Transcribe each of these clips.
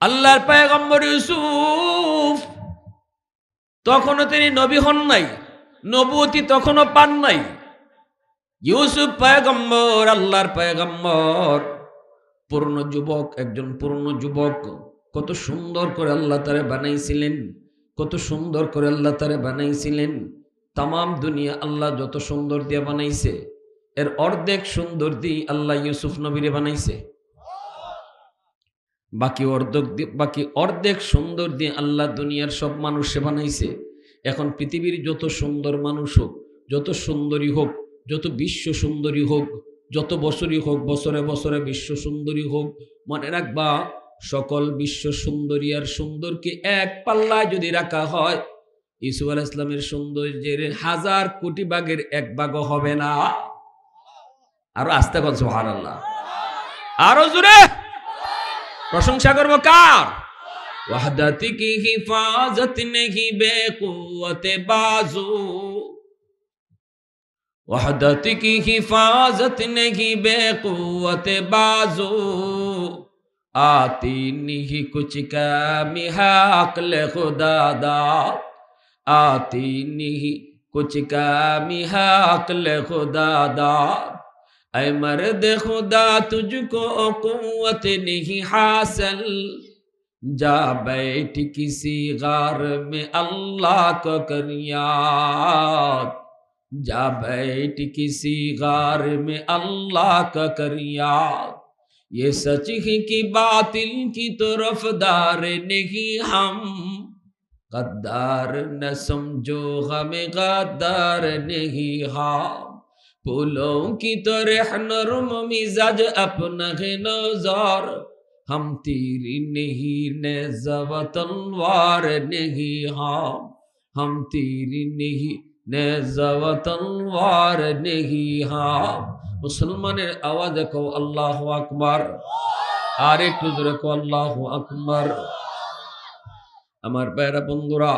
আল্লাহর পয়গম্বর ইউসুফ তখনও তিনি নবী হন নাই, নবুয়তি তখনও পান নাই। ইউসুফ পয়গম্বর, আল্লাহর পয়গম্বর, পূর্ণ যুবক, একজন পূর্ণ যুবক। কত সুন্দর করে আল্লাহ তারে বানাইছিলেন, কত সুন্দর করে আল্লাহ তারে বানাইছিলেন। তামাম দুনিয়া আল্লাহ যত সুন্দর দিয়ে বানাইছে, এর অর্ধেক সুন্দর দিয়ে আল্লাহ ইউসুফ নবীরে বানাইছে। বাকি অর্ধেক সুন্দর দিয়ে আল্লাহ দুনিয়ার সব মানুষে বানাইছে। এখন পৃথিবীর যত সুন্দর মানুষ হোক, যত সুন্দরী হোক, যত বিশ্ব সুন্দরী হোক, যত বছরই হোক, বছরে বছরে বিশ্ব সুন্দরী হোক, মনে রাখবা সকল বিশ্ব সুন্দরী আর সুন্দরকে এক পাল্লায় যদি রাখা হয়, ইউসুফ আলাইহিস সালামের সৌন্দর্যের 1000 কোটি ভাগের 1 ভাগও হবে না। আরো আস্তে বল সুবহানাল্লাহ, আরো জোরে প্রশংসা করবো কার? ওয়াহদাতি কি হিফাজত নেহি বেকুওয়াতে বাজু, ওয়াহদাতি কি হিফাজত নেহি বেকুওয়াতে বাজু, आती नहीं कुछ कमी है अक्ल खुदा दा, आती नहीं कुछ कमी है अक्ल खुदा दा, ऐ मर्द खुदा तुझको कुव्वत नहीं हासिल, जा बैठ किसी गार में अल्लाह को कर याद, जा बैठ किसी गार में अल्लाह का कर याद, ये सच है कि बातिल की तरफदार नहीं हम, गद्दार न समझो हमें गद्दार नहीं हम, फूलों की तरह नरम मिजाज अपना है नज़र, हम तीरी नहीं नेज़ा व तलवार नहीं हम तीरी नहीं नेज़ा व तलवार नहीं हम। मुसलमाনের আওয়াজে কও আল্লাহু আকবার, আর একটু জোরে কও আল্লাহু আকবার। আমার ভাইরা বন্ধুরা,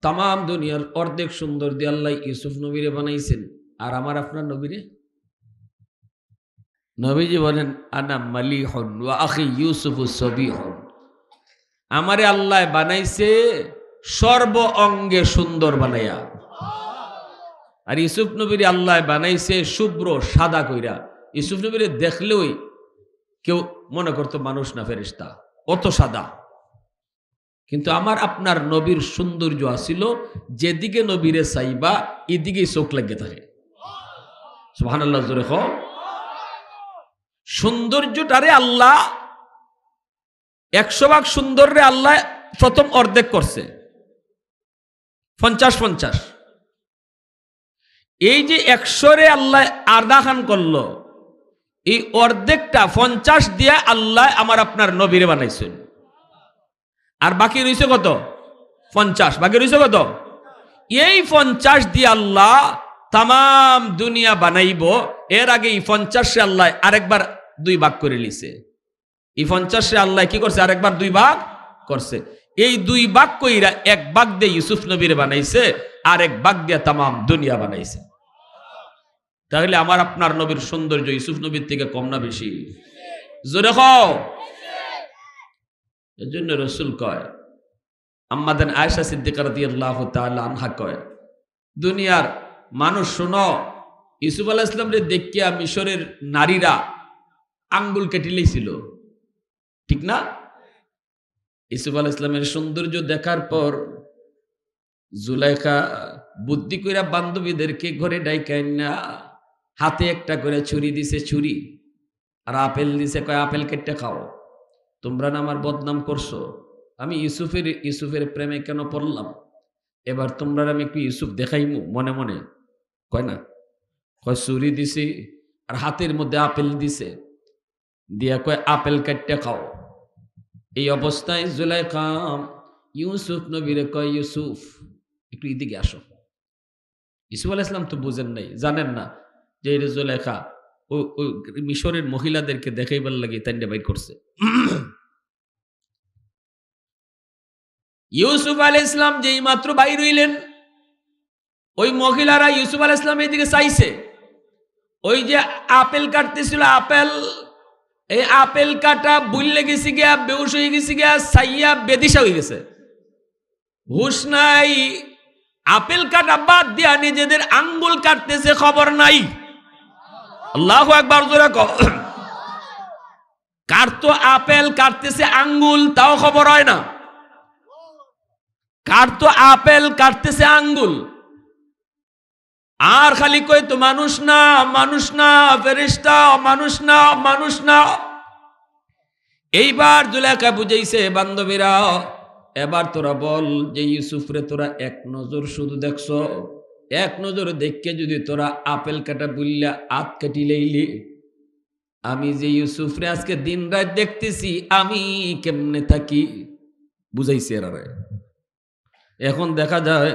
তামাম দুনিয়ার অর্ধেক সুন্দর দিয়ে আল্লাহ ইউসুফ নবীরে বানাইছেন, আর আমার আপনার নবীরে, নবীজি বলেন আনা মালিহুন ওয়া আখি ইউসুফু সবিহুন, আমারে আল্লাহ বানাইছে সর্ব অঙ্গে সুন্দর বানাইয়া, আর ইউসুফ নবীর আল্লাহ বানাইছে শুভ্র সাদা কইরা। ইউসুফ নবীরে দেখলেই কেউ মনে করতো মানুষ না ফেরেশতা, অত সাদা। কিন্তু আমার আপনার নবীর সৌন্দর্য আছিল, যেদিকে নবীরে চাইবা এদিকেই চোখ লাগে থাকে। সুবহানাল্লাহ জোরে কও। সৌন্দর্যটারে আল্লাহ 100 ভাগ সুন্দররে আল্লাহ প্রথম অর্ধেক করছে, 50-50। এই যে 100 আল্লাহ আধা খান করলো, এই অর্ধেকটা 50 দিয়ে আল্লাহ আমার আপনার নবীরে বানাইছেন, আর বাকি রয়েছে কত? 50। বাকি রয়েছে কত? এই 50 দিয়ে আল্লাহ তামাম দুনিয়া বানাইব। এর আগে এই 50 আল্লাহ আরেকবার 2 ভাগ করে নিছে। এই 50 আল্লাহ কি করছে? আরেকবার 2 ভাগ করছে। এই 2 ভাগ কইরা 1 ভাগ দিয়ে ইউসুফ নবীরে বানাইছে, আর 1 ভাগ দিয়ে তামাম দুনিয়া বানাইছে। তাহলে আমার আপনার নবীর সৌন্দর্য ইউসুফ নবীর থেকে কম না বেশি? জোরে কও। এজন্য রাসূল কয়, আম্মাদান আয়েশা সিদ্দিকা রাদিয়াল্লাহু তাআলা আনহা কয়, দুনিয়ার মানুষ শোনো, ইউসুফ আলাইহিস সালামরে দেখিয়া মিশরের নারীরা আঙ্গুল কেটে লইছিল, ঠিক না? ইউসুফ আলাইহিস সালামের সৌন্দর্য দেখার পর জুলাইখা বুদ্ধি কইরা বান্ধবীদেরকে ঘরে ডাইকাই না হাতে একটা করে ছুরি দিছে, ছুরি আর আপেল দিছে, কয় আপেল কেটে খাও, তোমরা না আমার বদনাম করছো, আমি ইউসুফের প্রেমে কেন পড়লাম, এবার তোমরা আমি একটু ইউসুফ দেখাইমু মনে মনে। কয় না, কয় ছুরি দিছি আর হাতের মধ্যে আপেল দিছে, দিয়া কয় আপেল কেটে খাও। এই অবস্থায় জুলাইখা ইউসুফ নবীরে কয়, ইউসুফ একটু এদিকে আসো। ইউসুফ আলাইহিস সালাম তো বুঝেন নাই, জানেন না যে এই জুলাইখা ওই মিশরের মহিলাদেরকে দেখাইবার লাগে তাইন্ডা বাইর করছে। ইউসুফ আলাইহিস সালাম যেই মাত্র বাইর হইলেন, ওই মহিলারা ইউসুফ আলাইহিস সালামের দিকে চাইছে। ওই যে আপেল কাটতেছিল, আপেল এই আপেল কাটা বুললে গেছি গিয়া, বেউস হয়ে গেছি গিয়া, সাইয়া বেদিশা হয়ে গেছে, হুশ নাই। আপেল কাটা বাদ দিয়া নিজেদের আঙ্গুল কাটতেছে, খবর নাই। আল্লাহু আকবার জোরে কও। কাটতো আপেল, কাটতেছে আঙ্গুল, তাও খবর হয় না। কাটতো আপেল, কাটতেছে আঙ্গুল, আর খালি কই তো মানুষ না, মানুষ না, ফেরেশতা, মানুষ না, মানুষ না। এইবার জুলেখা বুঝাইছে, বান্ধবীরা এবার তোরা বল যে ইউসুফরে তোরা এক নজর শুধু দেখছো, এক নজর দেখকে যদি তোরা আপেল কাটা বুল্লা আত কাটি লইলি, আমি যে ইউসুফরে আজকে দিন রাত দেখতেছি, আমি কেমনে থাকি, বুঝাইছে এরা। এখন দেখা যায়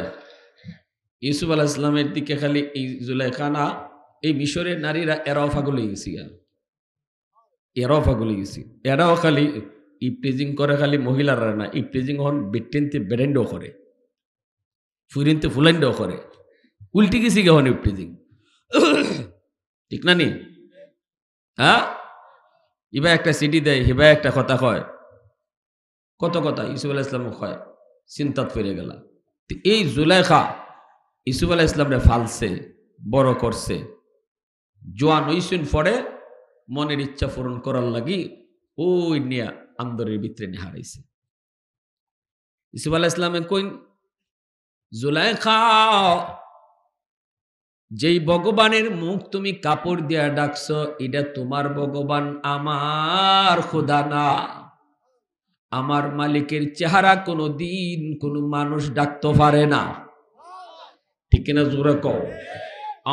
ইউসুফ আলাইহিস সালামের দিকে খালি এই জুলেখা না, এই মিশরের নারীরা এরাও পাগল হয়ে গেছি, এরাও পাগল হয়ে গেছি। এরাও খালি ইপটিজিং করে, খালি মহিলারা না, ইপটিজিং হন বেটিনতে বেরেন্ডও করে, ফুরিনতে ফুলাইন্ডও করে, উল্টি গেছি গে হন ইপটিজিং, ঠিক না নি? হ্যাঁ, ইবা একটা সিটি দেয়, হিবা একটা কথা কয়, কত কথা ইউসুফ আলাইহিস সালাম কয়, চিন্তাত ফিরে গেলা। এই জুলেখা ইউসুফ আলাইহিস সালামরে ফালছে, বড় করছে, জোয়ান হইসুন পরে মনের ইচ্ছা পূরণ করার লাগি ওই নিয়া আন্দরের ভিতরে নিয়ে হারাইছে। ইউসুফ আলাইহিস সালামে কইন, জুলেখা, যেই ভগবানের মুখ তুমি কাপড় দিয়া ডাকছো, এটা তোমার ভগবান, আমার খোদা না। আমার মালিকের চেহারা কোনো দিন কোনো মানুষ ডাকতে পারে না, ঠিক কিনা জোরে কও।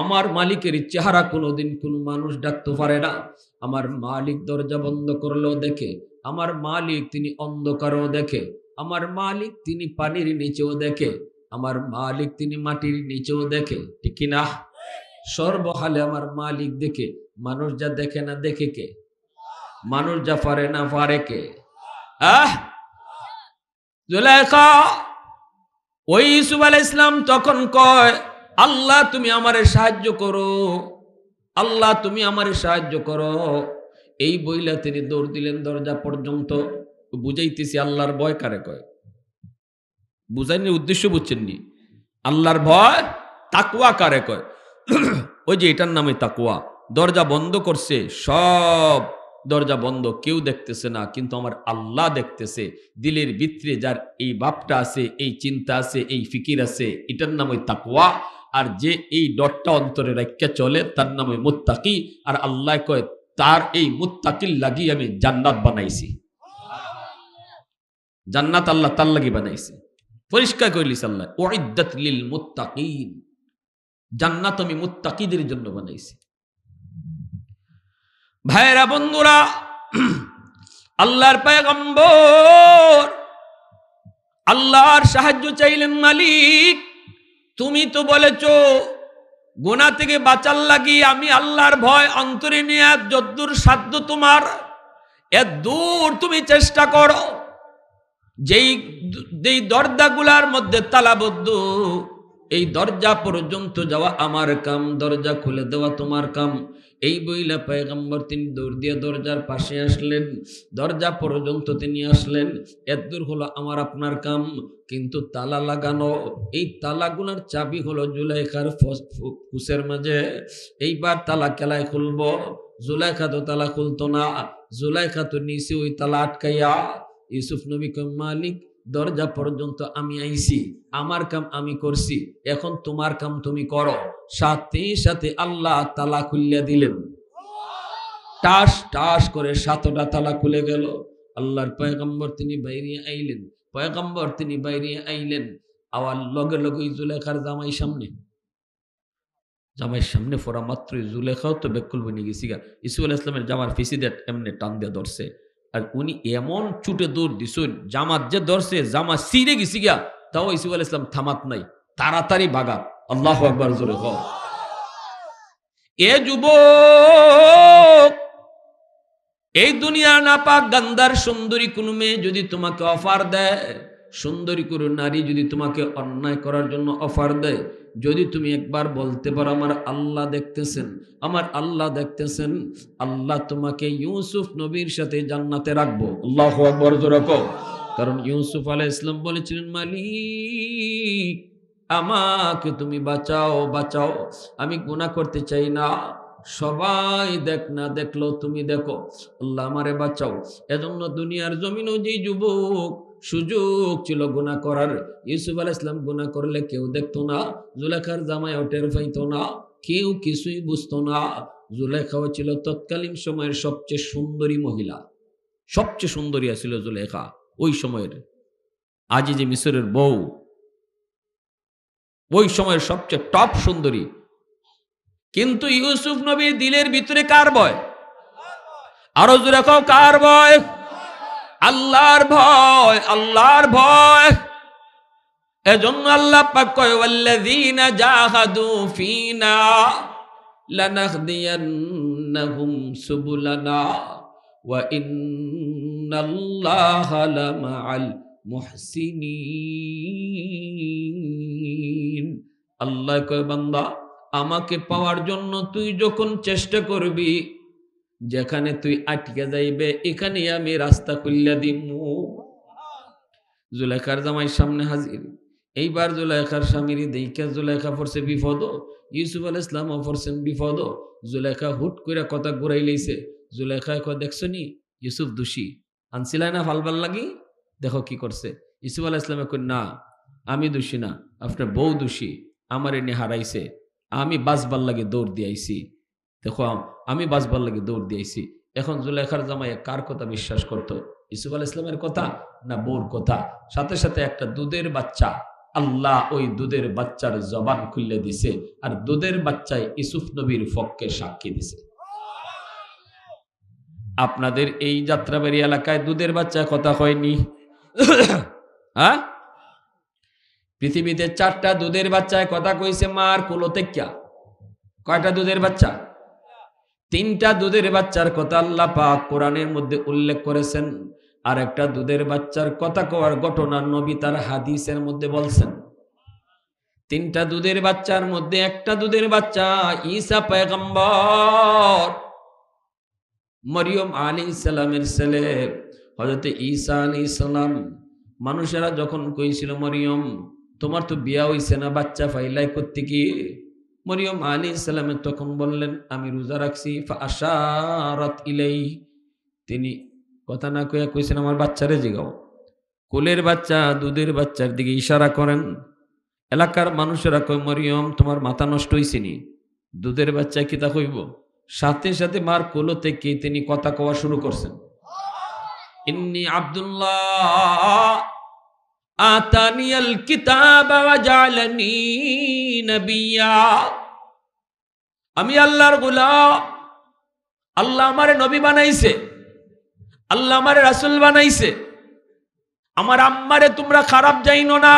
আমার মালিকের চেহারা কোনোদিন কোনো মানুষ ডাকতে পারে না। আমার মালিক দরজা বন্ধ করলেও দেখে, আমার মালিক তিনি অন্ধকারও দেখে, আমার মালিক তিনি পানির নিচেও দেখে, আমার মালিক তিনি মাটির নিচেও দেখে, ঠিক কিনা? সর্বহালে আমার মালিক দেখে। মানুষ যা দেখে না দেখে কে? মানুষ যা পারে না পারে কে? জুলেখা, ওই ইউসুফ আলাইহিস সালাম তখন কয়, আল্লাহ তুমি আমারে সাহায্য করো, আল্লাহ তুমি আমারে সাহায্য করো। এই বইলা তিনি দৌড় দিলেন দরজা পর্যন্ত। বুঝাইতেছি আল্লাহর ভয় কারে কয়, বুঝাইনি উদ্দেশ্য বুঝছেন নি? আল্লাহর ভয় তাকওয়া কারে কয়? ওই যে এটার নামে তাকওয়া। দরজা বন্ধ করছে, সব দরজা বন্ধ, কেউ দেখতেছে না, কিন্তু আমার আল্লাহ দেখতেছে। দিলের ভিতরে যার এই ভাবটা আছে, এই চিন্তা আছে, এই ফিকির আছে, এটার নাম ওই তাকওয়া। আর যে এই ডটটা অন্তরে রাখিয়া চলে, তার নাম ওই মুত্তাকি। আর আল্লাহ কয়, তার এই মুত্তাকির লাগি আমি জান্নাত বানাইছি। জান্নাত আল্লাহ তার লাগি বানাইছি, পরিষ্কার কইলিস আল্লাহ, উইদ্দাত লিল মুত্তাকিন, জান্নাত আমি মুত্তাকিদের জন্য বানাইছি। ভাইরা বন্ধুরা, আল্লাহর পয়গম্বর আল্লাহর সাহায্য চাইলেন, মালিক তুমি তো বলেছো গুনাহ থেকে বাঁচার লাগি আমি আল্লাহর ভয় অন্তরে নিয়ে যদ্দূর সাধ্য তোমার এত দূর তুমি চেষ্টা করো। যেই দরজাগুলার মধ্যে তালাবদ্ধ, এই দরজা পর্যন্ত যাওয়া আমার কাম, দরজা খুলে দেওয়া তোমার কাম। এই বইলা পয়গম্বর তিনি দৌড় দিয়ে দরজার পাশে আসলেন, দরজা পর্যন্ত তিনি আসলেন। এত দূর হলো আমার আপনার কাম, কিন্তু তালা লাগানো। এই তালাগুলার চাবি হলো জুলাইখার ফুসের মাঝে। এইবার তালা কেলায় খুলবো, জুলাইখা তো তালা খুলতো না, জুলাইখা তো নিচে ওই তালা আটকাইয়া। ইউসুফ নবী কয়, মালিক দরজা পর্যন্ত আমি আইছি, আমার কাম আমি করছি, এখন তোমার কাম তুমি করো। সাথে সাথে আল্লাহ তালা খুলিয়া দিলেন, টাস টাস করে 7টা তালা খুলে গেল। আল্লাহর পয়গম্বর তিনি বাইরে আইলেন, পয়গম্বর তিনি বাইরে আইলেন। আওয়ার লগে লগে জুলেখার জামাইয়ের সামনে ফোরা মাত্রই জুলেখাও তো বেকুল বনে গেছি গা। ইউসুফ আলাইহিস সালামের জামার ফিসিদে এমনি টান দিয়ে ধরছে, আর উনি এমন ছুটে দৌড় দিছেন, জামাত যে ধরছে জামা ছিঁড়ে গেছি গিয়া, তাও ইউসুফ আলাইহিস সালাম থামাত নাই, তাড়াতাড়ি ভাগা। আল্লাহু আকবার জোরে কও। এ যুবক, এই দুনিয়া নাপাক গান্দার সুন্দরী কোন মেয়ে যদি তোমাকে অফার দেয়, সুন্দরী কোনো নারী যদি তোমাকে অন্যায় করার জন্য অফার দেয়, যদি তুমি একবার বলতে পারো আমার আল্লাহ দেখতেছেন, আমার আল্লাহ দেখতেছেন, আল্লাহ তোমাকে ইউসুফ নবীর সাথে জান্নাতে রাখবো। আল্লাহু আকবার জোরে কও। কারণ ইউসুফ আলাইহিস সালাম বলেছিলেন, মালিক আমাকে তুমি বাঁচাও বাঁচাও, আমি গুনাহ করতে চাই না, সবাই দেখ না দেখলো তুমি দেখো, আল্লাহ আমারে বাঁচাও। এজন্য দুনিয়ার জমিনও যে যুবক সুযোগ ছিল গুনাহ করার, ইউসুফ আলাইহিস সালাম গুনাহ করলে কেউ দেখতো না, জুলেখার জামাইও টের পাইতো না, কেউ কিছুই বুঝতো না। জুলেখাও ছিল তৎকালীন সময়ের সবচেয়ে সুন্দরী মহিলা, সবচেয়ে সুন্দরী ছিল জুলেখা ওই সময়ের। আজই যে মিশরের বউ, ওই সময়ের সবচেয়ে টপ সুন্দরী। কিন্তু ইউসুফ নবীর দিলের ভিতরে কার ভয়? আরো জোরে কও, কার ভয়? আল্লাহর ভয়, আল্লাহর ভয়। এজন্য আল্লাহ পাক কয়, ওয়াল্লাযীনা জাহাদু ফীনা লানাহদিয়ান্নাহুম সুবুলানা ওয়া ইন্নাল্লাহা লামাআল মুহসিনিন। আল্লাহ কয়, বান্দা আমাকে পাওয়ার জন্য তুই যখন চেষ্টা করবি, যেখানে তুই আটকে যাইবে এখানে আমি রাস্তা খুললা দিমু। জুলেখার জামাই সামনে হাজির। এইবার জুলেখার স্বামীর দেইখা জুলেখা পড়ছে বিপদ, ইউসুফ আলাইহিস সালামও পড়ছেন বিপদ। জুলেখা হুট করে কথা ঘুরাই লইছে। জুলেখা কয়, দেখছো নি ইউসুফ দোষী, আনছিলাই না ফালবার লাগি, দেখো কি করছে। ইউসুফ আলাইহিস সালাম কয়, না আমি দোষী না, আপনার বউ দোষী, আমার এনে হারাইছে, আমি বাঁচবার লাগে দৌড় দিয়েছি, দেখো আমি বাঁচবার লাগে দৌড় দিয়েছি। এখন জুলেখার জামাই কার কথা বিশ্বাস করতো, ইউসুফ আলাইহিস সালামের কথা না বউর কথা? সাথে সাথে একটা দুধের বাচ্চা, আল্লাহ ওই দুধের বাচ্চার জবান খুলে দিছে, আর দুধের বাচ্চায় ইউসুফ নবীর পক্ষে সাক্ষী দিছে। আপনাদের এই যাত্রাবাড়ি এলাকায় দুধের বাচ্চা কথা হয়নি? হ্যাঁ, পৃথিবীতে 4টা দুধের বাচ্চায় কথা কইছে মার কোল থেকে। কয়টা দুধের বাচ্চা? 3টা দুধের বাচ্চার কথা আল্লাহ পাক কোরআনের মধ্যে উল্লেখ করেছেন, আর একটা দুধের বাচ্চার কথা কওয়ার ঘটনা নবী তার হাদিসের মধ্যে বলছেন। 3টা দুধের বাচ্চার মধ্যে একটা দুধের বাচ্চা ঈসা পয়গম্বর, মরিয়ম আলাইহিস সালামের ছেলে হযরত ঈসা আলাইহিস সালাম। মানুষেরা যখন কইছিল, মরিয়ম তোমার তো বিয়া হইছে না, বাচ্চা ফাইলাই করতে কি? মরিয়ম আলাইহিস সালাম তখন বললেন, আমি রোজা রাখছি। ফাআশারাত ইলাইহি, তিনি কথা না কইয়া কইছেন আমার বাচ্চারে জিগাও। কোলের বাচ্চা দুধের বাচ্চার দিকে ইশারা করেন। এলাকার মানুষেরা কয়, মরিয়ম তোমার মাথা নষ্ট হইছে নি, দুধের বাচ্চা কি তা কইব? সাথে সাথে মার কোলো থেকে তিনি কথা কওয়া শুরু করছেন, ইন্নী আব্দুল্লাহ আতানিয়াল কিতাবা ওয়া জাআলানি নবিয়্যা, আমি আল্লাহর গোলাম, আল্লাহ আমারে নবী বানাইছে, আল্লাহ আমারে রাসূল বানাইছে। আমার আম্মারে তোমরা খারাপ জাইনো না,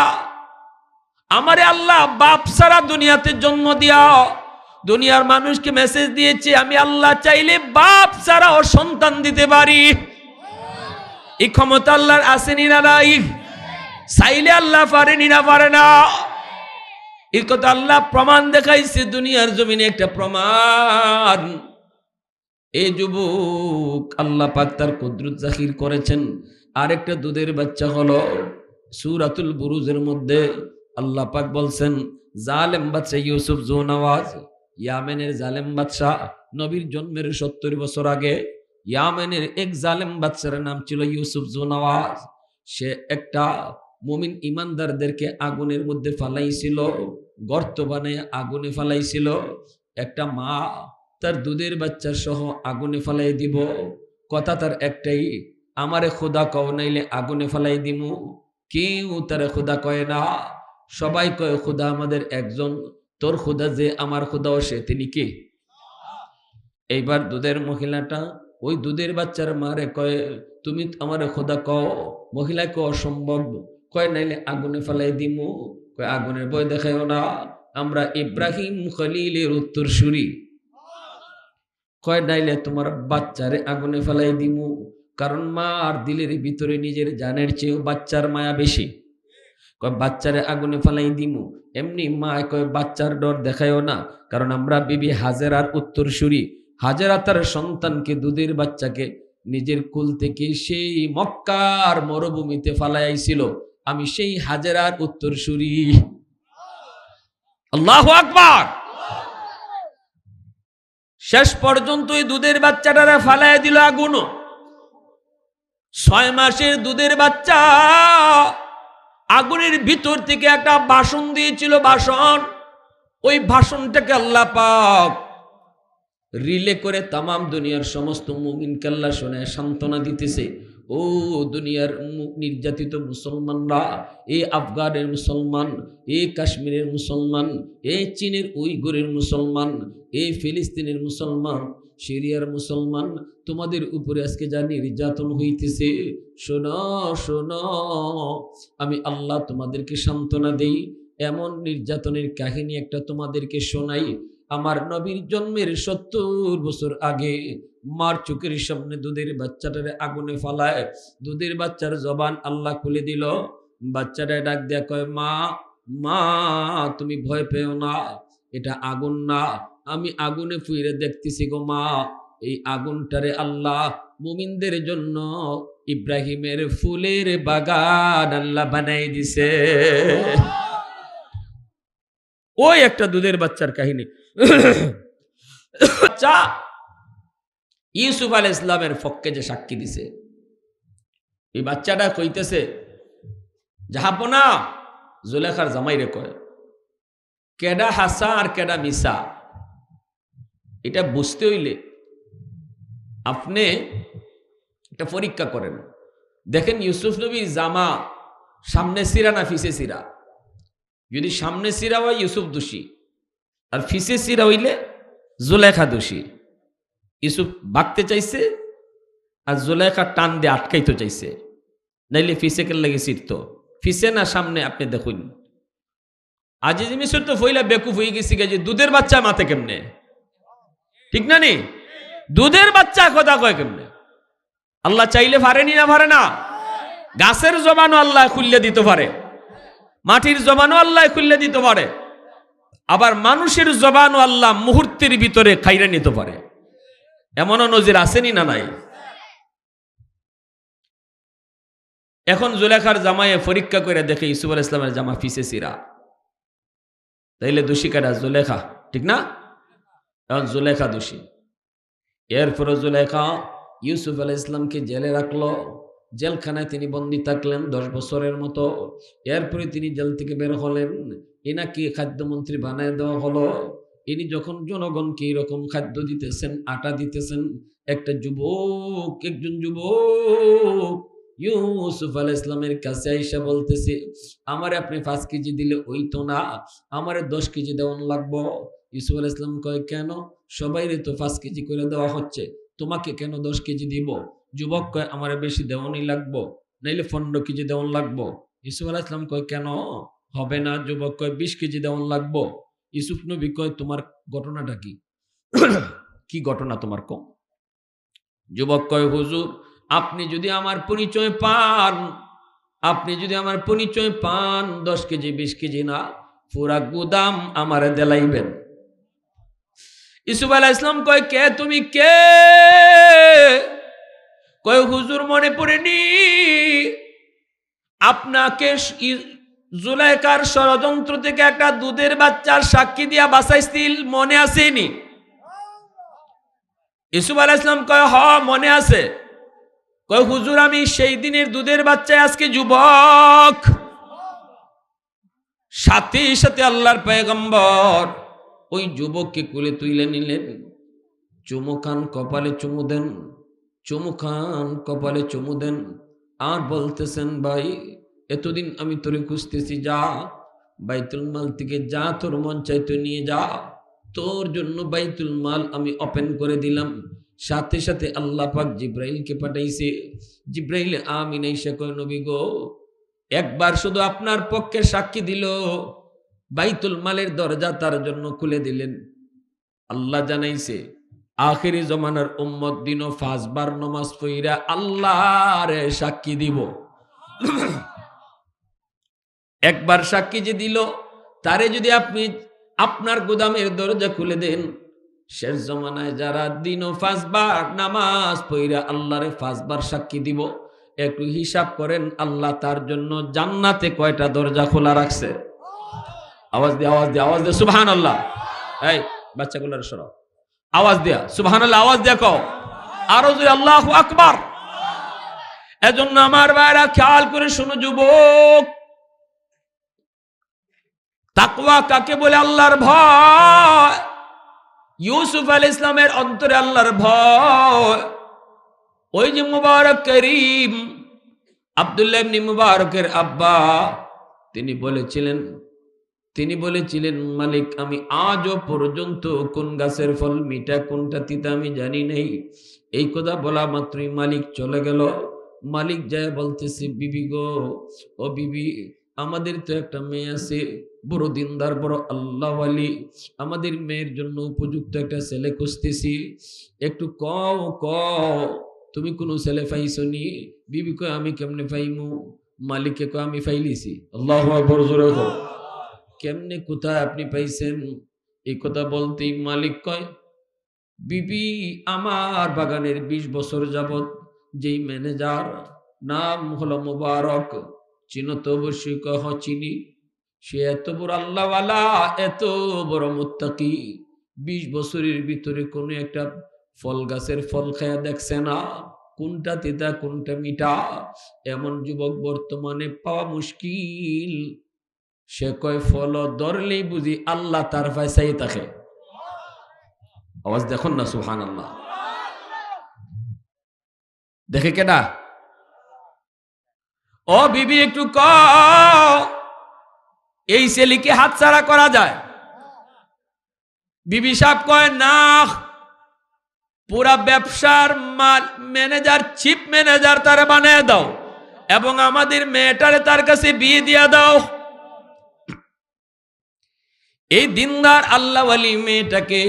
আমারে আল্লাহ বাপ ছাড়া দুনিয়াতে জন্ম দিয়াও দুনিয়ার মানুষকে মেসেজ দিয়েছে, আমি আল্লাহ চাইলে বাপ ছাড়া ও সন্তান দিতে পারি। এই ক্ষমতা আল্লাহর আসেনি না নাই? চাইলে আল্লাহ পারেনি না পারে না? এই কথা আল্লাহ প্রমাণ দেখাইছে দুনিয়ার জমিনে, একটা প্রমাণ। এই যুবক আল্লাহ পাক তার কুদরত জাহির করেছেন। আরেকটা দুধের বাচ্চা হলো সূরাতুল বুরুজের মধ্যে আল্লাহ পাক বলছেন, জালেম বাদশা ইউসুফ জুনওয়াজ, ইয়ামেনের জালেম বাদশা, নবীর জন্মের 70 বছর আগে ইয়ামেনের এক জালেম বাদশার নাম ছিল ইউসুফ জুনওয়াজ। সে একটা মুমিন ইমানদারদেরকে আগুনের মধ্যে ফালাইছিল, গর্ত বানায় আগুনে ফালাইছিল। একটা মা তার দুধের বাচ্চা সহ আগুনে ফালাই দিব, কথা তার একটাই, আমারে খোদা কও নাইলে আগুনে ফালাই দিমু। কেউ তারে খোদা কয় না, সবাই কয় খোদা আমাদের একজন, তোর খোদা যে আমার খোদাও সে, তিনি কে? এইবার দুধের মহিলাটা ওই দুধের বাচ্চার মারে কয়, তুমি আমারে খোদা কও। মহিলা কয় অসম্ভব, কয় নাইলে আগুনে ফালাই দিমু। কয় আগুনের ভয় দেখাইও না, আমরা ইব্রাহিম খলিলের উত্তরসূরি। কয় নাইলে তোমার বাচ্চারে আগুনে ফালাই দিমু, কারণ মার দিলের ভিতরে নিজের জানের চেয়েও বাচ্চার মায়া বেশি। কয় বাচ্চারে আগুনে ফালাই দিমু। এমনি মা কয় বাচ্চার ডর দেখায়ও না, কারণ আমরা বিবি হাজেরার উত্তরসূরি। হাজেরা তার সন্তানকে, দুধের বাচ্চাকে নিজের কুল থেকে সেই মক্কার মরুভূমিতে ফালাইছিল। আমি সেই হাজেরার উত্তরসূরি। আল্লাহু আকবার। শেষ পর্যন্ত এই দুধের বাচ্চাটারে ফালাই দিল আগুন। 6 মাসের দুধের বাচ্চা আগুনের ভিতর থেকে একটা ভাষণ দিয়েছিল, ভাষণ। ওই ভাষণটাকে আল্লাহ পাক রিলে করে তামাম দুনিয়ার সমস্ত মুমিনকে আল্লাহ শোনায় সান্ত্বনা দিতেছে। ও দুনিয়ার নির্যাতিত মুসলমানরা, এই আফগানের মুসলমান, এই কাশ্মীরের মুসলমান, এই চীনের উইগুরের মুসলমান, এই ফিলিস্তিনের মুসলমান, সিরিয়ার মুসলমান, তোমাদের উপরে আজকে যা নির্যাতন হইতেছে, শোনো শোনো, আমি আল্লাহ তোমাদেরকে সান্ত্বনা দেই। এমন নির্যাতনের কাহিনী একটা তোমাদেরকে শোনাই। আমার নবীর জন্মের 70 বছর আগে মার চোখের সামনে দুধের বাচ্চাটারে আগুনে ফালায়। দুধের বাচ্চার জবান আল্লাহ খুলে দিল। বাচ্চাটা ডাক দেয়া কয়, মা মা তুমি ভয় পেও না, এটা আগুন না, আমি আগুনে ফুইরে দেখতেছি গো মা। এই আগুনটারে আল্লাহ মুমিনদের জন্য ইব্রাহিমের ফুলের বাগান আল্লাহ বানাই দিছে। ওই একটা দুধের বাচ্চার কাহিনী। বাচ্চা ইউসুফ আলাইহিস সালামের পক্ষে যে সাক্ষী দিছে, এই বাচ্চাটা কইতেছে, জাহাপনা জুলেখার জামাইরে কয়, কেডা হাসা আর কেডা মিসা এটা বুঝতে হইলে আপনি একটা পরীক্ষা করেন। দেখেন ইউসুফ নবীর জামা সামনে সিরা না ফিসে সিরা। যদি সামনে সিরা হয় ইউসুফ দোষী, আর ফিসে সিরা হইলে জুলেখা দোষী। ইউসুফ ভাগতে চাইছে আর জুলেখা টান দিয়ে আটকাইতে চাইছে, নাইলে ফিসে কে লাগে সিরত। ফিসে না সামনে, আপনি দেখুন। আজিজ মিশর তো ফইলা বেকুফ হয়ে গেছি যে দুধের বাচ্চা মাথে কেমনে, ঠিক না নি? দুধের বাচ্চা কথা কয় কেমনে? আল্লাহ চাইলে পারেনি না পারে না? গাছের জবানও আল্লাহ খুললে দিতে পারে, মাটির জবানও আল্লাহ খুললে দিতে পারে, আবার মানুষের জবানও আল্লাহ মুহূর্তের ভিতরে খাইরে নিতে পারে। এমনও নজির আসেনি না নাই? এখন জুলেখার জামায়ে পরীক্ষা করে দেখে ইউসুফ আলাইহিস সালামের জামা ফিসে সিরা, তাইলে দোষী কারা? জুলেখা, ঠিক না? এখন জুলেখা দোষী। এরপরে জুলেখা ইউসুফ আলাইহিস সালামকে জেলে রাখলো। জেলখানায় তিনি বন্দী থাকলেন 10 বছরের মতো। এরপরে তিনি জেল থেকে বের হলেন। এনাকে খাদ্যমন্ত্রী বানায় দেওয়া হলো। ইনি যখন জনগণকে এরকম খাদ্য দিতেছেন, আটা দিতেছেন, একজন যুবক ইউসুফ আলাইহিস সালামের কাছে আইসা বলতেছে, আমারে আপনি 5 কেজি দিলে ওইতো না, আমারে 10 কেজি দেওয়ান লাগবো। ইউসুফ আলাইহিস সালাম কয়, কেন? সবাইরে তো 5 কেজি করে দেওয়া হচ্ছে, তোমাকে কেন 10 কেজি দিব? যুবক কয়, আমারে বেশি দেওয়ানি লাগবো, নাইলে 15 কেজি দেওয়ান লাগবো। ইউসুফ আলাইহিস সালাম কয়, কেন হবে না? যুবক কয়, 20 কেজি দেওয়ান লাগবো। ইউসুফ নবী কয়, তোমার ঘটনাটা কি? কি ঘটনা তোমার কম? যুবক কয়, হুজুর আপনি যদি আমার পরিচয় পান, 10 কেজি 20 কেজি না, পুরা গুদাম আমারে দেলাইবেন। ইউসুফ আলাইহিস সালাম কয়, কে তুমি? কে? কয়, হুজুর মনে পড়েনি, আপনাকে জুলাইখার ষড়যন্ত্র থেকে একটা দুধের বাচ্চার সাক্ষী দিয়া বাঁচাইছিল, মনে আসেনি? ইউসুফ আলাইহিস সালাম কয়, হ মনে আছে। কয়, হুজুর আমি সেই দিনের দুধের বাচ্চা, আজকে যুবক। সাথে সাথে আল্লাহর পয়গম্বর ওই যুবককে কোলে তুলে নিলেন, চুমু খান, কপালে চুমু দেন, চুমু খান, কপালে চুমু দেন, আর বলতেছেন, ভাই এতদিন আমি তোরে খুঁজতেছি, যা বাইতুল মাল থেকে যা তোর মন চাইতো নিয়ে যা, তোর জন্য বাইতুল মাল আমি ওপেন করে দিলাম। সাথে সাথে আল্লাহ পাক জিব্রাইলকে পাঠাইছে। জিব্রাইল আমিন আইসা কয়, নবী গো, একবার শুধু আপনার পক্ষে সাক্ষী দিল, বাইতুল মালের দরজা তার জন্য খুলে দিলেন। আল্লাহ জানাইছে, আখিরি জমানার উম্মত দিনও 5 বার নামাজ পড়িরা আল্লাহর সাক্ষী দিব। একবার সাক্ষী যে দিল, তারে যদি আপনি আপনার গোদামের দরজা খুলে দেন, শেষ জমানায় যারা দিনও 5 বার নামাজ পড়া আল্লাহরে 5 বার সাক্ষী দিব, একটু হিসাব করেন আল্লাহ তার জন্য জান্নাতে কয়টা দরজা খোলা রাখছে। আওয়াজ দিয়ে সুবহানাল্লাহ। এই বাচ্চাগুলোর সরাও, আওয়াজ দিয়া সুবহানাল্লাহ, আওয়াজ দিয়া কও, আরো জোরে আল্লাহু আকবার। এজন্য আমার ভাইরা খেয়াল করে শোনো যুবক, তাকওয়া কাকে বলে? আল্লাহর ভয়। ইউসুফ আলাইহিস সালামের অন্তরে আল্লাহর ভয়। ওই যে মুবারক করিম আব্দুল্লাহ ইবনে মুবারকের আব্বা, তিনি বলেছিলেন মালিক, আমি আজও পর্যন্ত কোন গাছের ফল মিঠা কোনটা তিতা আমি জানি নাই। এই কথা বলা মাত্রই মালিক চলে গেল। মালিক যায় বলতেছে, বিবি গো, ও বিবি, আমাদের তো একটা মেয়ে আছে, বড় দিনদার, বড় আল্লাহওয়ালি, আমাদের মেয়ের জন্য উপযুক্ত একটা ছেলে খুঁজতেছি, একটু কও তুমি কোনো ছেলে পাইছো নি? বিবি কয়, আমি কেমনে পাইমু? মালিককে কয়, আমি পাইলিছি। আল্লাহু আকবার, জোরে কও। কেমনে, কোথায় আপনি পাইছেন? এই কথা বলতেই মালিক কয়, বিবি, আমার বাগানের 20 বছর যাবত যেই ম্যানেজার, নাম হলো মুবারক, চিনো তো? অবশ্যই কহ চিনি। সে এত বড় আল্লাহওয়ালা, এত বড় মুত্তাকি, 20 বছরের ভিতরে কোনো একটা ফল গাছের ফল খায়া দেখছে না, কোনটা তিতা কোনটা মিঠা। এমন যুবক বর্তমানে পাওয়া মুশকিল। সে কয়, ফল ধরলেই বুঝি আল্লাহ তার পয়সাই থাকে। আওয়াজ দেখুন না, সুবহানাল্লাহ। দেখে কেডা? ও বিবি, একটু কও, এই ছেলেকে হাতছাড়া করা যায়? বিবি সাহেব কয়, না, পুরা ব্যবসার ম্যানেজার, চিফ ম্যানেজার তারে বানিয়ে দাও এবং আমাদের মেয়েটারে তার কাছে বিয়ে দিয়া দাও। এই দিনদার আল্লাহওয়ালি মেয়েটাকে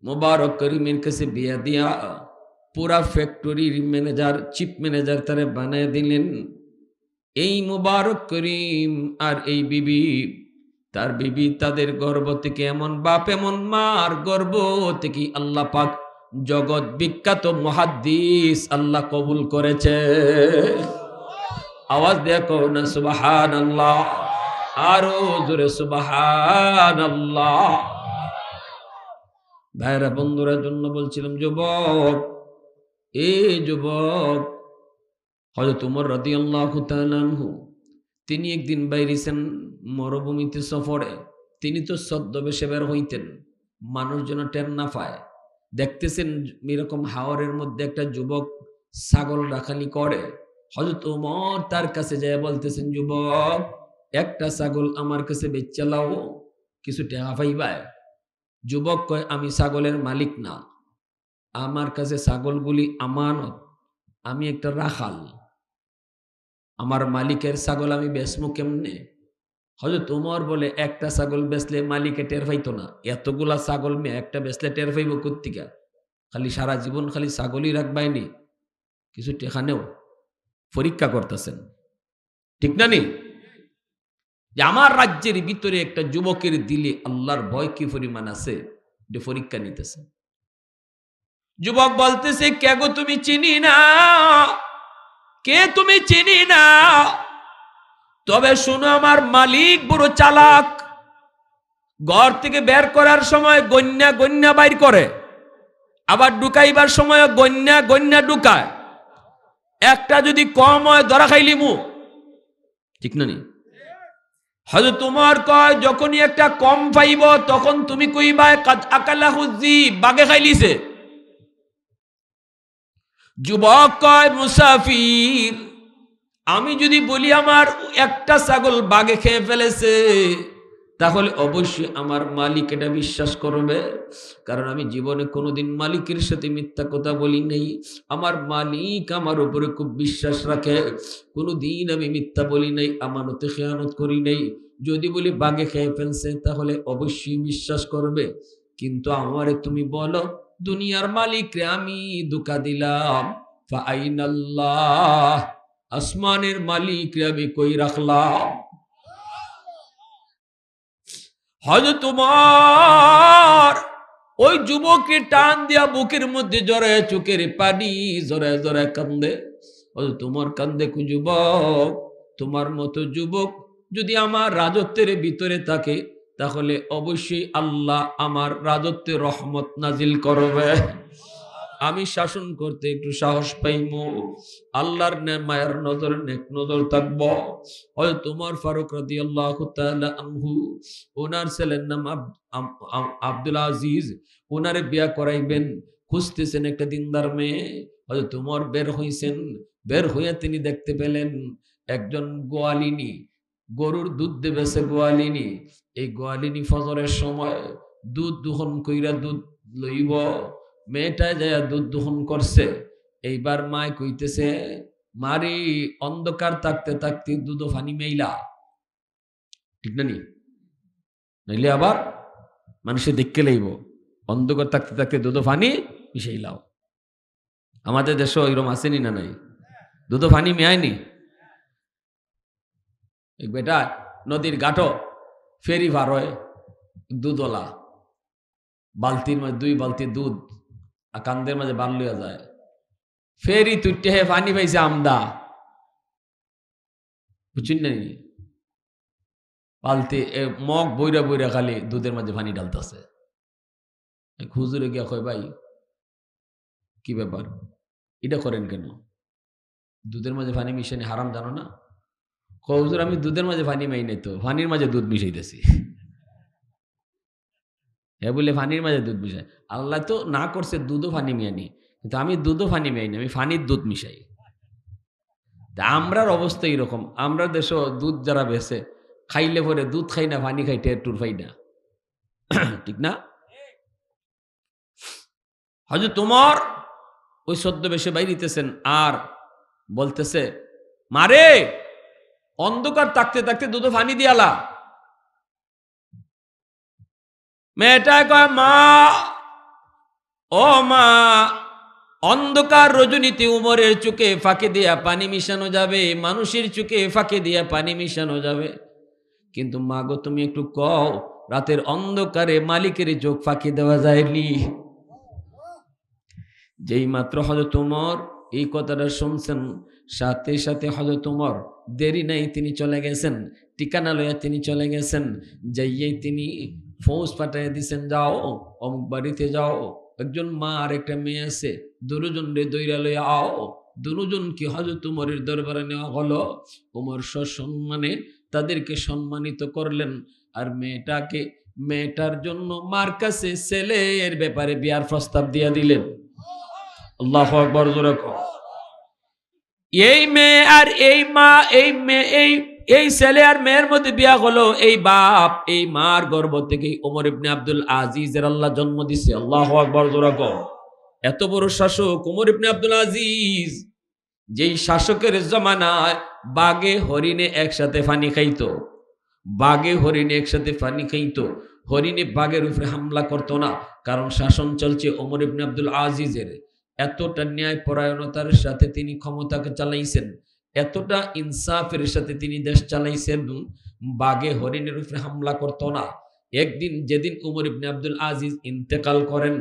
মুবারক করিমের কাছে বিয়ে দিয়া পুরা ফ্যাক্টরির ম্যানেজার, চিফ ম্যানেজার তারে বানিয়ে দিলেন। এই মুবারক করিম আর এই বিবি, তার বিবি, তাদের গর্ভ থেকে এমন বাপ এমন মার গর্ভ থেকে আল্লাহ পাক জগৎ বিখ্যাত মুহাদ্দিস আল্লাহ কবুল করেছে। আওয়াজ দেখো না সুবহানাল্লাহ, আরো জোরে সুবহানাল্লাহ। ভাইরা বন্ধুরা জন্য বলছিলাম, যুবক, যুবক, হযরত ওমর রাদিয়াল্লাহু তাআলা আনহু, তিনি একদিন বাইরেছেন মরুভূমিতে সফরে। তিনি তো ছদ্মবেশে বের হইতেন, মানুষ যেন টের না পায়। দেখতেছেন এরকম হাওরের মধ্যে একটা যুবক ছাগল রাখালি করে। হযরত ওমর তার কাছে যায় বলতেছেন, যুবক, একটা ছাগল আমার কাছে বেচে লাও, কিছু টাকা পাইবা। যুবক কয়, আমি ছাগলের মালিক না, আমার কাছে ছাগলগুলি আমানত, আমি একটা রাখাল, আমার মালিকের ছাগল আমি বেচমু কেমনে? হযরত ওমর বলে, একটা ছাগল বেচলে মালিকে টের পাইতো না, এতগুলা ছাগল মেয়ে একটা বেচলে টের পাইব কোত্থেকে? খালি সারা জীবন খালি ছাগলই রাখবাইনি, কিছু টেকা নেও। পরীক্ষা করতেছেন, ঠিক না? নি যে আমার রাজ্যের ভিতরে একটা যুবকের দিলে আল্লাহর ভয় কি পরিমাণ আছে, এটা পরীক্ষা নিতেছে। যুবক বলতেছে, কে গো, তুমি চিনি না, কে তুমি চিনি না, তবে শুনো, আমার মালিক বড় চালাক, ঘর থেকে বের করার সময় গন্যা গন্যা বাইর করে, আবার ঢুকাইবার সময় গন্যা গন্যা ঢুকায়, একটা যদি কম হয় ধরা খাইলিমু, ঠিক না? নি হযরত ওমর কয়, যখনই একটা কম পাইব তখন তুমি কইবা কাদ আকালাহু যিব, বাগে খাইলিছে। যুবক কয়, মুসাফির, আমি যদি বলি আমার একটা ছাগল বাগে খেয়ে ফেলেছে, তাহলে অবশ্যই আমার মালিক এটা বিশ্বাস করবে, কারণ আমি জীবনে কোনোদিন মালিকের সাথে মিথ্যা কথা বলি নাই। আমার মালিক আমার উপরে খুব বিশ্বাস রাখে, কোনোদিন আমি মিথ্যা বলি নাই, আমানতে খেয়ানত করি নাই। যদি বলি বাগে খেয়ে ফেলছে, তাহলে অবশ্যই বিশ্বাস করবে। কিন্তু আমারে তুমি বলো, দুনিয়ার মালিকরে আমি ধোঁকা দিলাম, ফাআইনাল্লাহ, আসমানের মালিকরে আমি কই রাখলাম? হযরত উমর ওই যুবককে টান দিয়া বুকের মধ্যে জড়ায়, চোখের পানি জড়ায় জড়ায় কান্দে। হযরত উমর কান্দে, যুবক, তোমার মতো যুবক যদি আমার রাজত্বের ভিতরে থাকে তাহলে অবশ্যই আল্লাহ আমার রাজত্বে রহমত নাজিল করবে, আমি শাসন করতে একটু সাহস পাইব, আল্লাহর মায়ের নজর নেক নজর থাকবো। হয়তো উমর ফারুক রাদিয়াল্লাহু তাআলা আনহু, ওনার ছেলের নাম আব্দুল আজিজ, ওনারে বিয়া করাইবেন, খুঁজতেছেন একটা দিনদার মেয়ে। হয়তো উমর বের হইছেন, বের হইয়া তিনি দেখতে পেলেন একজন গোয়ালিনী, গরুর দুধ দেবেছে গোয়ালিনী। এই গোয়ালিনী ফজরের সময় দুধ দোহন কইরা দুধ লইব, মেয়েটায় যায় দুধ দোহন করছে। এইবার মায় কইতেছে, মারি অন্ধকার থাকতে থাকতে দুধ ফানি মেইলা, ঠিক না নি? নইলে আবার মানুষে দেখতে লইব, অন্ধকার থাকতে থাকতে দুধ ফানি মিশাইলাও। আমাদের দেশে ওইরকম আসেনি না নাই? দুধ ফানি মেয়ায়নি। বেটা নদীর ঘাটো ফেরি ভার হয়, দুধওয়ালা বালতির মাঝে 2 বালতি দুধ আর কান্দের মাঝে বাল লইয়া যায়, ফেরি তুইটে হে পানি পাইছে আমদা, বুঝছেন না? বালতি মগ বইরা বইরা খালি দুধের মাঝে পানি ডালতেছে। হুজুরে গিয়া কয়, ভাই কি ব্যাপার, এটা করেন কেন? দুধের মাঝে পানি মিশানি হারাম জানো না? হুজুর আমি দুধের মাঝে পানি মাই নাই তো, পানির মাঝে দুধ মিশাইতেছি। হ্যাঁ বলে পানির মাঝে দুধ মিশাই, আল্লাহ তো না করছে দুধও পানি মিয়ানি, কিন্তু আমি দুধও পানি মিয়াই না, আমি পানির দুধ মিশাই। আমরার অবস্থা এইরকম, আমরা দেশ দুধ যারা বেছে খাইলে পরে দুধ খাই না, পানি খাই, টের টুর পাই না, ঠিক না? হযরত উমর ওই সদ্য বেশে বাইরিতেছেন আর বলতেছে, মারে অন্ধকার থাকতে থাকতে দুধ পানি দিয়ালা। মেয়েটা কয়, মা ও মা, অন্ধকার রজনীতে উমরের চোখে ফাঁকে দিয়া পানি মিশানো যাবে, মানুষের চোখে ফাঁকে দিয়া পানি মিশানো যাবে, কিন্তু মা গো তুমি একটু কও, রাতের অন্ধকারে মালিকের চোখ ফাঁকি দেওয়া যায়নি? যেই মাত্র হযরত উমর এই কথাটা শুনছেন, সাথে সাথে হযরত উমর দেরি নাই, তিনি চলে গেছেন, ঠিকানা লইয়া তিনি চলে গেছেন। যাইয়েই তিনি ফৌজ পাঠাইয়া দিছেন, যাও অমুক বাড়িতে যাও, একজন মা আর একটা মেয়ে আছে, দুজন রে দইরা লইয়া আও। দুজনকে হযরত উমরের দরবারে নেওয়া হলো। উমর সসম্মানে তাদেরকে সম্মানিত করলেন, আর মেয়েটার জন্য মার কাছে ছেলের ব্যাপারে বিয়ার প্রস্তাব দিয়া দিলেন। আল্লাহু আকবার, জোরে কও। এই মেয়ে আর এই মা, এই ছেলে আর মেয়ের মধ্যে বিয়া হলো, এই বাপ এই মার গর্ভ থেকে ওমর ইবনে আব্দুল আজিজের আল্লাহ জন্ম দিছে। আল্লাহু আকবার, জোরে কও। এত বড় শাসক ওমর ইবনে আব্দুল আজিজ, যেই শাসকের জমানায় বাঘে হরিণে একসাথে পানি খাইতো, বাঘে হরিণে একসাথে পানি খাইতো, হরিণে বাঘের উপরে হামলা করতো না, কারণ শাসন চলছে ওমর ইবনে আব্দুল আজিজের। এতটা ন্যায় পরায়ণতার সাথে তিনি ক্ষমতাকে চালাইছেন, এতটা ইনসাফের সাথে তিনি দেশ চালাইছেন, বাঘে হরিণের উপরে হামলা করতো না। একদিন যেদিন ওমর ইবনে আব্দুল আজিজ ইন্তেকাল করেন,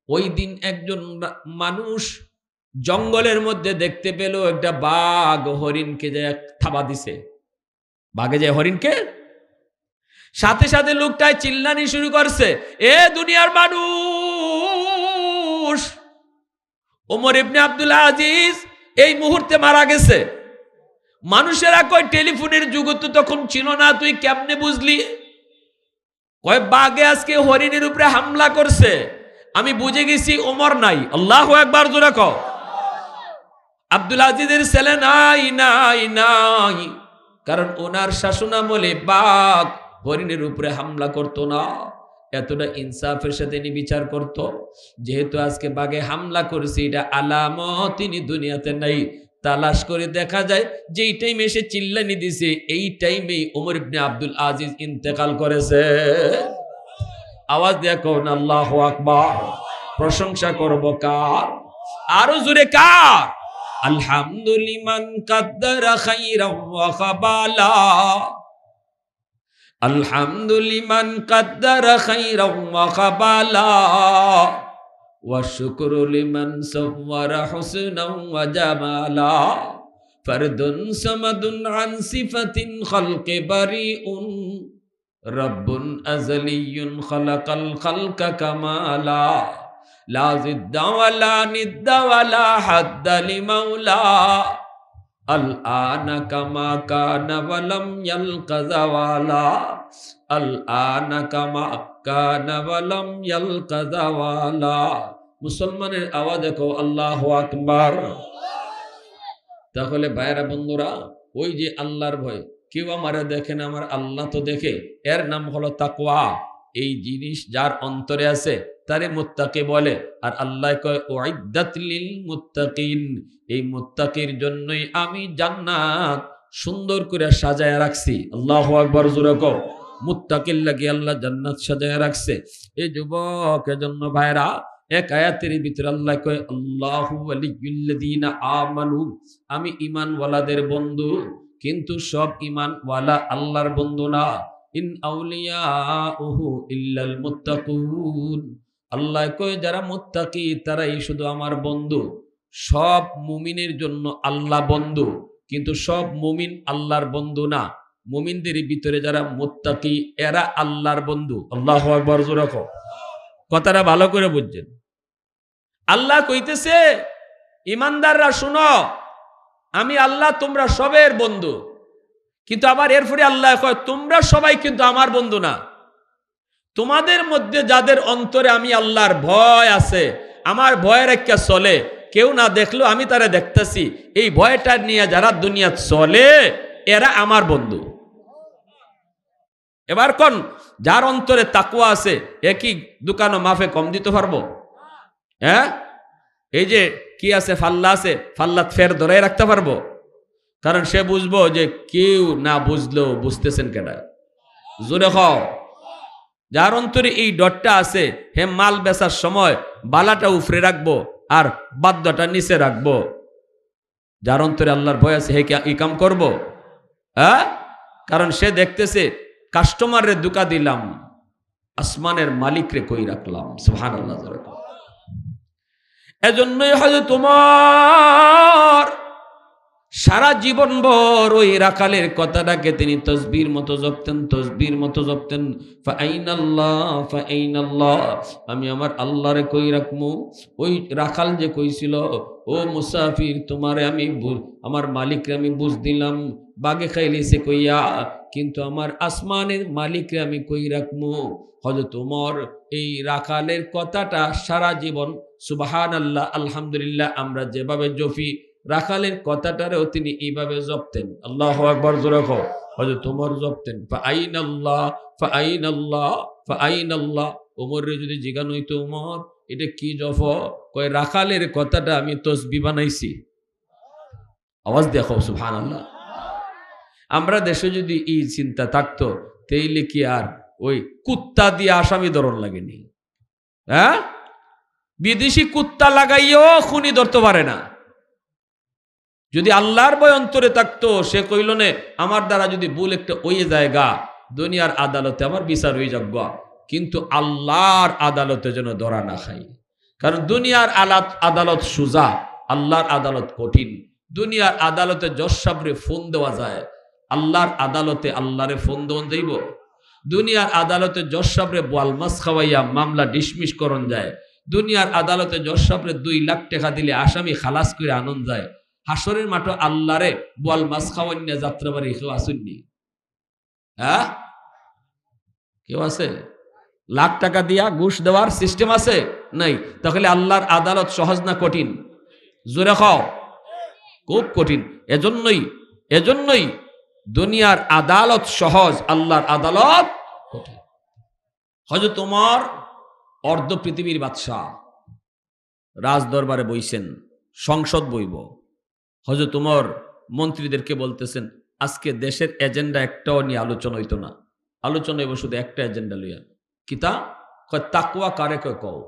ওই দিন একজন মানুষ জঙ্গলের মধ্যে দেখতে পেল একটা বাঘ হরিণকে যে থাবা দিছে, বাঘে যে হরিণকে, সাথে সাথে লোকটাই চিল্লানি শুরু করছে, এ দুনিয়ার মানুষ, ওমর ইবনে আব্দুল আজিজ এই মুহূর্তে মারা গেছে। মানুষেরা কয় টেলিফোনের যুগ তো তখন ছিল না, তুই কেমনে বুঝলি? কয় বাঘে আজকে হরিণের উপরে হামলা করছে, আমি বুঝে গেছি ওমর নাই। আল্লাহু আকবার, জোরে কও। আব্দুল আজিজের ছেলে নাই নাই নাই, কারণ ওনার শাসনামলে বাঘ হরিণের উপরে হামলা করতো না, এতটা ইনসাফের সাথে তিনি বিচার করত। যেহেতু আজকে বাঘে হামলা করেছে, এটা আলামত তিনি দুনিয়াতে নাই, তালাশ করে দেখা যায় যেই টাইমে এসে চিল্লানি দিছে এই টাইমেই ওমর ইবনে আব্দুল আজিজ ইন্তেকাল করেছে। আওয়াজ দিয়ে কোন আল্লাহু আকবার। প্রশংসা করব কার? আরো জোরে কার? আলহামদুলিমান কাদ্দারা খাইরাম ওয়া খাবালা, আলহামদুলিমান কাদ্দারা খাইরাও ওয়া কাবালা ওয়া শুকরু লিমান সাওয়ারা হুসনাও ওয়া জামালা ফারদুন সামাদুন আন সিফাতিন খালকি বারিউন রব্বুন আযলিয়ুন খালাকাল খালকা কামালা লা জিদ্দা ওয়ালা নিদ্দা ওয়ালা হাদ্দা লিমাওলা আল আনা কামা কানা ওয়ালাম ইয়ালকা যাওয়ালা আল আনা কামা কানা ওয়ালাম ইয়ালকা যাওয়ালা। মুসলমানের আওয়াজ দেখো আল্লাহু আকবার। তাহলে ভাইরা বন্ধুরা, ওই যে আল্লাহর ভয়, কেউ আমারে দেখে না, আমার আল্লাহ তো দেখে, এর নাম হলো তাকওয়া। এই জিনিস যার অন্তরে আছে তারে মুত্তাকি বলে। আর আল্লাহ কয় উইদ্দাত লিল মুত্তাকিন, এই মুত্তাকির জন্যই আমি জান্নাত সুন্দর করে সাজায় রাখছি। আল্লাহু আকবার জোরে কও। মুত্তাকির লাগি আল্লাহ জান্নাত সাজায় রাখছে। এই যুবক, এজন্য ভাইরা, এক আয়াতের ভিতরে আল্লাহ কয় আল্লাহু ওয়ালিয়ুল্লাযীনা আমানু, আমি ঈমানওয়ালাদের বন্ধু, কিন্তু সব ঈমানওয়ালা আল্লাহর বন্ধু না। ইন আউলিয়াউহু ইল্লাল মুত্তাকুন, আল্লাহ কয় যারা মুত্তাকি তারাই শুধু আমার বন্ধু। সব মুমিনের জন্য আল্লাহ বন্ধু, কিন্তু সব মুমিন আল্লাহর বন্ধু না। মুমিনদের ভিতরে যারা মুত্তাকি এরা আল্লাহর বন্ধু। আল্লাহু আকবার জোরে কও। কথাটা ভালো করে বুঝছেন? আল্লাহ কইতেছে ইমানদাররা শুনো, আমি আল্লাহ তোমরা সবের বন্ধু, কিন্তু আবার এরপরে আল্লাহ কয় তোমরা সবাই কিন্তু আমার বন্ধু না। তোমাদের মধ্যে যাদের অন্তরে আমি আল্লাহর ভয় আছে, আমার ভয়ের একটা চলে, কেউ না দেখলো আমি তারা দেখতেছি, এই ভয়টা নিয়ে যারা দুনিয়া চলে এরা আমার বন্ধু। এবার কোন যার অন্তরে তাকওয়া আছে, একই দোকানও মাফে কম দিতে পারবো? হ্যাঁ, এই যে কি আছে, ফাল্লা আছে, ফাল্লাত ফের ধরে রাখতে পারবো? কারণ সে বুঝবো যে কেউ না বুঝলেও বুঝতেছেন কেডা। জোরে খাও। যার অন্তরে এই ডটটা আছে, হে মাল বেচার সময় বালাটা উফরে রাখবো আর বাদ্যটা নিচে রাখবো। যার অন্তরে আল্লাহর ভয় আছে, হে কি কাম করবো? হ্যাঁ, কারণ সে দেখতেছে কাস্টমারে দুকা দিলাম, আসমানের মালিকরে কই রাখলাম। সুবহানাল্লাহ। এজন্যই হয়তো তোমার সারা জীবন ভর ওই রাখালের কথাটাকে তিনি তসবির মতো জপতেন, তসবির মতো জপতেন। ফাআইনাল্লাহ ফাআইনাল্লাহ, আমি আমার আল্লাহরে কই রাখমু। ওই রাখাল যে কইছিল, ও মুসাফির তোমারে আমি আমার মালিকরে আমি বুঝ দিলাম, বাগে খাইলিছে কইয়া, কিন্তু আমার আসমানের মালিকরে আমি কই রাখমু। হযরত ওমর এই রাখালের কথাটা সারা জীবন সুবহানাল্লাহ আলহামদুলিল্লাহ আমরা যেভাবে জপি, রাখালের কথাটারেও তিনি এইভাবে জপতেন। আল্লাহু আকবার জোরে কও। হযরত ওমর জপতেন ফাআইনাল্লাহ ফাআইনাল্লাহ ফাআইনাল্লাহ। ওমরে যদি জিজ্ঞাসা হইতো, ওমর এটা কি জপ? কয় রাখালের কথাটা আমি তসবিহ বানাইছি। আওয়াজ দেখো সুবহানাল্লাহ। আমরা দেশে যদি এই চিন্তা থাকতো, তাইলে কি আর ওই কুত্তা দিয়ে আসামি ধরন লাগেনি? হ্যাঁ, বিদেশি কুত্তা লাগাইও খুনি ধরতে পারে না। যদি আল্লাহর ভয় অন্তরে থাকতো, সে কইল নে আমার দ্বারা যদি ভুল একটা ওই জায়গা, দুনিয়ার আদালতে আমার বিচার হয়ে যাক, কিন্তু আল্লাহর আদালতে যেন ধরা না খাই। কারণ দুনিয়ার আদালত সোজা, আল্লাহর আদালত কঠিন। দুনিয়ার আদালতে জজ সাহেবরে ফোন দেওয়া যায়, আল্লাহর আদালতে আল্লাহরে ফোন দেওয়া যাইব? দুনিয়ার আদালতে জজ সাহেবরে বোয়াল মাছ খাওয়াইয়া মামলা ডিসমিস করন যায়। দুনিয়ার আদালতে জজ সাহেবরে 2 লাখ টাকা দিলে আসামি খালাস করে আনন্দ যায়। হাসরের মাঠে আল্লাহরে বোয়াল মাছ খাওয়াইয়া যাত্রাবাড়ি কেউ আসেননি? হ্যাঁ, কেউ আছে? লাখ টাকা দিয়া ঘুষ দেওয়ার সিস্টেম আছে? নাই। তাহলে আল্লাহর আদালত সহজ না কঠিন? জোরে খাও, খুব কঠিন। এজন্যই দুনিয়ার আদালত সহজ, আল্লাহর আদালত কঠিন। হযরত ওমর অর্ধ পৃথিবীর বাদশাহ, রাজ দরবারে বইছেন, সংসদ বইব। হযরত ওমর মন্ত্রীদেরকে বলতেছেন, আজকে দেশের এজেন্ডা একটাও নিয়ে আলোচনা হইতো না, আলোচনা হইব শুধু একটা এজেন্ডা লইয়া। কিতা? কয় তাকওয়া কারে কয় কও।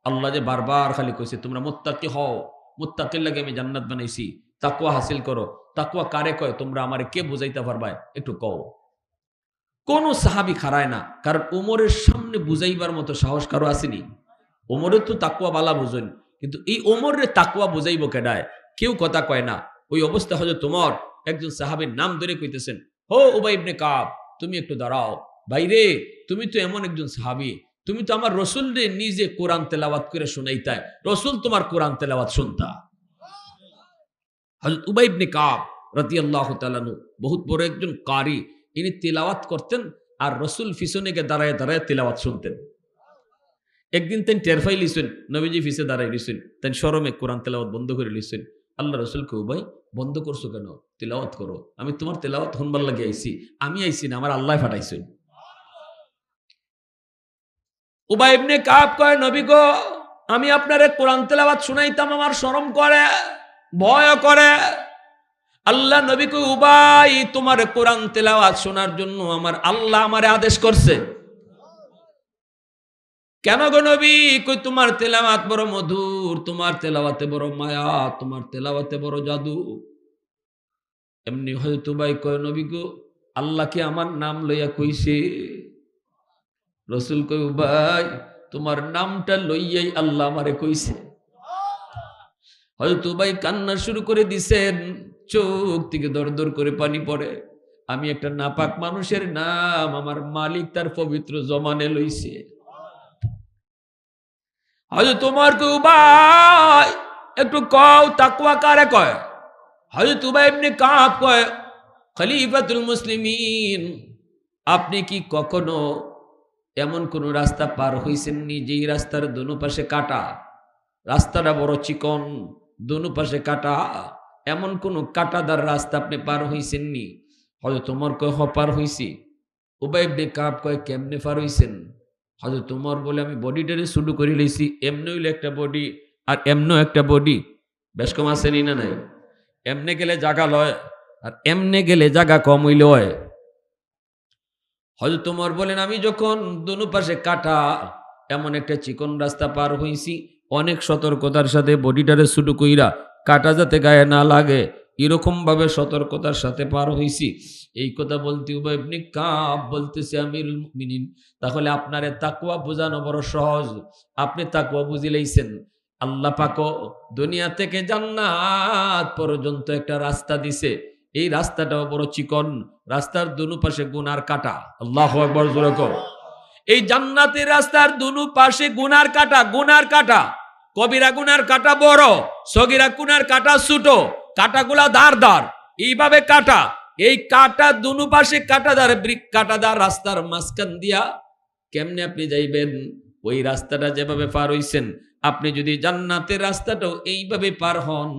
আল্লাহ যে বারবার খালি কইছে তোমরা মুত্তাকি হও, মুত্তাকির লাগে আমি জান্নাত বানাইছি, তাকওয়া হাসিল করো। তাকওয়া কারে কয় তোমরা আমারে কে বুঝাইতে পারবা? একটু কও। কোন সাহাবী খাড়ায় না, কারণ ওমরের সামনে বুঝাইবার মতো সাহস কারো আসেনি। ওমরের তো তাকওয়া বালা বুঝেন, কিন্তু এই ওমরের তাকওয়া বুঝাইব কেডায়? কেউ কথা কয় না। ওই অবস্থা হযরত ওমর একজন সাহাবীর নাম ধরে কইতেছেন, হো উবাই ইবনে কাব, তুমি একটু দাঁড়াও। ভাইরে, তুমি তো এমন একজন সাহাবী, তুমি তো আমার রসুলরে নিজে কোরআন তেলাওয়াত করে শুনাইতাই, রসুল তোমার কোরআন তেলাওয়াত শুনতা। হযরত উবাই ইবনে কাব রাদিয়াল্লাহু তাআলা আনহু বহুত বড় একজন কারি, ইনি তিলাওয়াত করতেন আর রসুল পিছনে গিয়ে দাঁড়ায় দাঁড়ায় তিলাওয়াত শুনতেন। একদিন তেন টের পাই লিছেন নবীজি পিছে দাঁড়াই লিছেন, তেন শরমে কোরআন তেলাওয়াত বন্ধ করে লিছেন। আল্লাহ রসুলকে, উবাই বন্ধ করছো কেন? তিলাওয়াত করো। আমি তোমার তেলাওয়াত শুনবার লাগে আইছি, আমি আইছি না, আমার আল্লাহ পাঠাইছেন। উবাই ইবনে কাব কয়, নবী গো, আমি আপনারে কোরআন তেলাওয়াত শুনাইতাম, আমার শরম করে, ভয় করে। আল্লাহ নবী কই, উবাই তোমার কোরআন তেলাওয়াত শোনার জন্য আমার আল্লাহ আমারে আদেশ করছে। কেন গো নবী? কই তোমার তেলাওয়াত বড় মধুর, তোমার তেলাওয়াতে বড় মায়া, তোমার তেলাওয়াতে বড় জাদু। এমনি হয়তো উবাই কয়, নবী গো, আল্লাহ কি আমার নাম লইয়া কইছে? রসুল কই, উবাই তোমার নামটা লইয়াই আল্লাহ আমারে কইছে। হয়তো উবাই কান্না শুরু করে দিছেন, চোখ থেকে দর দর করে পানি পড়ে। আমি একটা নাপাক মানুষের নাম আমার মালিক তার পবিত্র জমানে লইছে। হয়তো তোমার কই, উবাই একটু কও তাকওয়া কারে কয়? হযরত উবাই ইবনে কাব কয়, খলিফাতুল মুসলিমিন, আপনি কি কখনো এমন কোন রাস্তা পার হইছেন নি যেই রাস্তার দোনো পাশে কাটা? রাস্তাটা বড় চিকন, দোনো পাশে কাটা, এমন কোন কাটাদার রাস্তা আপনি পার হইছেন নি? হযরত ওমর কয়, হ পার হইছি। উবাই ইবনে কাব কয়, কেমনে পার হইছেন? হযরত ওমর বলে, আমি বডিটারে শুরু করে লইছি, এমনি হইলে একটা বডি আর এমনও একটা বডি, বেশ কম আছে নি না নাই? এমনে গেলে জায়গা লয় আর এমনে গেলে জায়গা কম হইলে হয়। হযরত ওমর বলেন, আমি যখন দোনো পাশে কাটা এমন একটা চিকন রাস্তা পার হইছি, অনেক সতর্কতার সাথে বডিটারে শুরু কইরা কাটা যাতে গায়ে না লাগে এরকম ভাবে সতর্কতার সাথে পার হইছি। এই কথা বলতে উবাই ইবনে কাব বলতেছে, আমিরুল মুমিনিন, তাহলে আপনারে তাকওয়া বোঝানো বড় সহজ। আপনি তাকওয়া বুঝি লইছেন। আল্লাহ পাকও দুনিয়া থেকে জান্নাত পর্যন্ত একটা রাস্তা দিছে, এই রাস্তাটাও বড় চিকন, রাস্তার দুনো পাশে গুনার কাটা। আল্লাহু আকবার, জোরে কও। এই জান্নাতের রাস্তার দুনো পাশে গুনার কাটা, গুনার কাটা, কবিরা গুনার কাটা বড়, সগীরা গুনার কাটা ছোট, কাটাগুলা ধারদার, এইভাবে কাটা। এই কাটা দুনো পাশে কাটাদার রাস্তার মাঝখান দিয়া কেমনে আপনি যাইবেন? ওই রাস্তাটা যেভাবে পার হইছেন, আপনি যদি জান্নাতের রাস্তাটাও এইভাবে পার হন,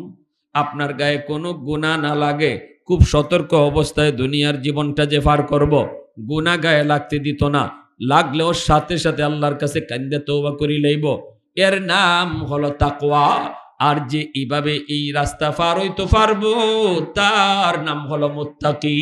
আপনার গায়ে কোনো গুনাহ না লাগে, খুব সতর্ক অবস্থায় দুনিয়ার জীবনটা যে পার করব, গুনাহ গায়ে লাগতে দিত না, লাগলেও সাথে সাথে আল্লাহর কাছে কান্দে তওবা করি লইব। এর নাম হলো তাকওয়া। আর যে এইভাবে এই রাস্তা পার হইতে পারবো, তার নাম হলো মুত্তাকি।